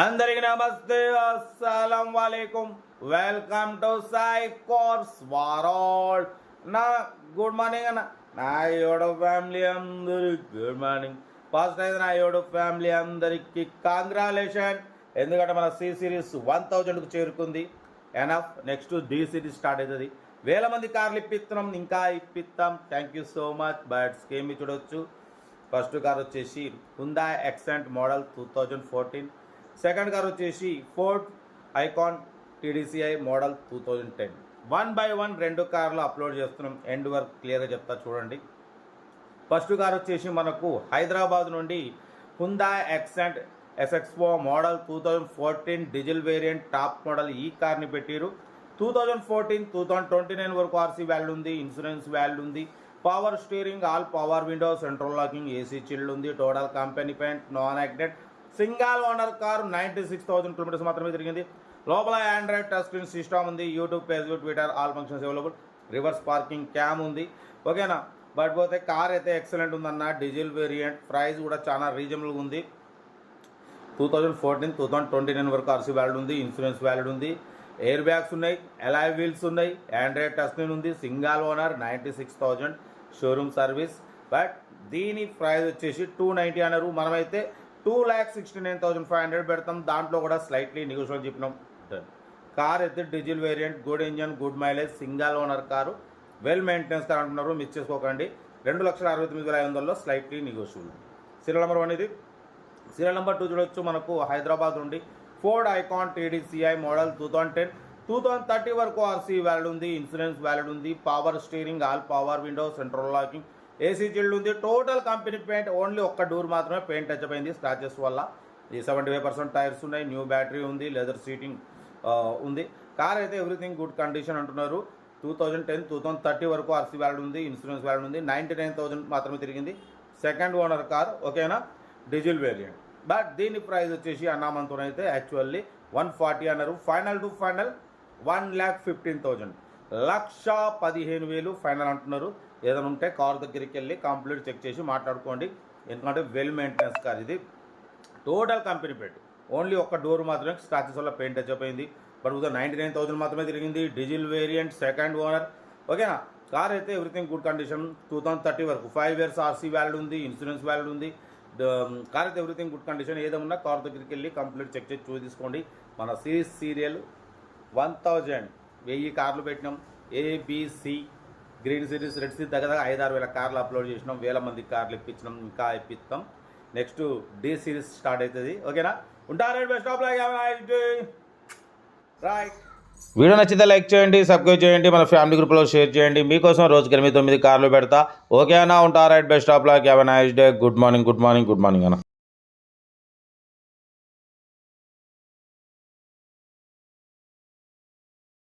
అందరికి నమస్తే, అస్సలం వాలేకుం. Welcome to Sai course world. నా గుడ్ మార్నింగ్ అన్న. నా యూట్యూబ్ ఫ్యామిలీ అందరికి గుడ్ మార్నింగ్. ఫస్ట్ అయితే నా యూట్యూబ్ ఫ్యామిలీ అందరికి కాంగ్రాచులేషన్. ఎందుకంటే మన సి సిరీస్ 1000కు చేరుకుంది. Enough. Next D series start అవుతుంది. వేల మంది కార్లు ఇప్పిస్తున్నాం, ఇంకా ఇప్పిస్తాం. Thank you so much. But scheme చూడొచ్చు. ఫస్ట్ కార్ వచ్చేసి Hyundai Accent model 2014. Second car వచ్చేసి Ford Ikon TDCI model 2010. 1 by 1 రెండు కార్లు అప్లోడ్ చేస్తున్నాం. ఎండ్ వర్క్ క్లియర్గా చెప్తా చూడండి. ఫస్ట్ కార్ వచ్చేసి మనకు హైదరాబాద్ నుండి Hyundai Accent SXO model 2014 diesel variant top model. ఈ కార్ని పెట్టారు. 2014 2029 వరకు ఆర్సీ వాల్యూ ఉంది, ఇన్సూరెన్స్ వాల్యూ ఉంది, power steering, all power window, central locking, AC chilled ఉంది, total company paint, non accident, single owner car. 96,000 kilometres మాత్రమే తిరిగింది. లోపల ఆండ్రాయిడ్ టచ్ స్క్రీన్ సిస్టమ్ ఉంది, YouTube, Facebook, Twitter all functions available, reverse parking cam ఉంది. ఓకేనా. But పోతే car అయితే excellent ఉందన్న. డీజిల్ వేరియంట్, ప్రైస్ కూడా చాలా రీజనబుల్గా ఉంది. 2014 2029 వరకు ఆర్సీ వ్యాలిడ్ ఉంది, ఇన్సూరెన్స్ వ్యాలిడ్ ఉంది, ఎయిర్ బ్యాగ్స్ ఉన్నాయి, అలాయ్ వీల్స్ ఉన్నాయి, ఆండ్రాయిడ్ టచ్ స్క్రీన్ ఉంది, single owner, 96,000 showroom service. But దీని ప్రైస్ వచ్చేసి 290 అన్నారు. మనమైతే 2,69,500 పెడతాం. దాంట్లో కూడా స్లైట్లీ నెగోషియబుల్ చెప్పినాం. కార్ అయితే diesel variant, good engine, good mileage, single owner car, well maintenance car అంటున్నారు. మిస్ చేసుకోకండి. 2,69,500లో స్లైట్లీ నెగోషియబుల్. సీరియల్ నెంబర్ 1 ఇది. సీరియల్ నెంబర్ 2 చూడొచ్చు. మనకు హైదరాబాద్ నుండి ఫోర్డ్ ఐకాన్ టీడీసీఐ మోడల్ 2010 2030 వరకు ఆర్సీ వ్యాలిడ్ ఉంది, ఇన్సూరెన్స్ వ్యాలిడ్ ఉంది, power steering, all power window, central locking, AC chilled ఉంది, టోటల్ కంపెనీ పెయింట్. ఓన్లీ ఒక్క డోర్ మాత్రమే పెయింట్ టచ్ అయింది స్క్రాచెస్ వల్ల. ఈ 75% టైర్స్ ఉన్నాయి, న్యూ బ్యాటరీ ఉంది, లెదర్ సీటింగ్ ఉంది. కార్ అయితే ఎవ్రీథింగ్ గుడ్ కండిషన్ అంటున్నారు. 2010 2030 వరకు ఆర్సీ వ్యాలిడ్ ఉంది, ఇన్సూరెన్స్ వ్యాలిడ్ ఉంది, 99,000 మాత్రమే తిరిగింది. Second owner car. ఓకేనా. Diesel variant. బట్ దీని ప్రైస్ వచ్చేసి అన్నామంతో అయితే యాక్చువల్లీ 140 అన్నారు. ఫైనల్ టు ఫైనల్ 1,15,000, 1,15,000 ఫైనల్ అంటున్నారు. ఏదైనా ఉంటే కార్ దగ్గరికి వెళ్ళి కంప్లీట్ చెక్ చేసి మాట్లాడుకోండి. ఎందుకంటే వెల్ మెయింటెనెన్స్ కార్ ఇది. టోటల్ కంపెనీ పెట్టి ఓన్లీ ఒక్క డోర్ మాత్రమే స్క్రాచెస్ వల్ల పెయింట్ టచ్ అయిపోయింది. బట్ 99,000 మాత్రమే తిరిగింది. Diesel variant, second owner. ఓకేనా. కార్ అయితే ఎవ్రీథింగ్ గుడ్ కండిషన్. 2030 వరకు 5 years ఆర్సీ వ్యాలిడ్ ఉంది, ఇన్సూరెన్స్ వ్యాలిడ్ ఉంది. కార్ అయితే ఎవ్రీథింగ్ గుడ్ కండిషన్. ఏదైనా కార్ దగ్గరికి వెళ్ళి కంప్లీట్ చెక్ చేసి చూసి తీసుకోండి. మన సిరీస్ సీరియల్ 1000 కార్లు పెట్టినాం. ABC green series, red series దగ్గర 5-6 వేల కార్లు అప్లోడ్ చేసినాం. వేల మంది కార్లు ఇప్పించినాం, ఇంకా ఇప్పిస్తాం. నెక్స్ట్ డి సిరీస్ స్టార్ట్ అవుతుంది. ఓకేనా. ఉంటారు. Best of like. Right. Video నచ్చితే లైక్ చేయండి, సబ్స్క్రైబ్ చేయండి, మన ఫ్యామిలీ గ్రూప్లో షేర్ చేయండి. మీకోసం రోజుకి 8-9 కార్లు పెడతా. ఓకేనా. ఉంటారు. Best of like. Have a nice day. Good morning అన్న.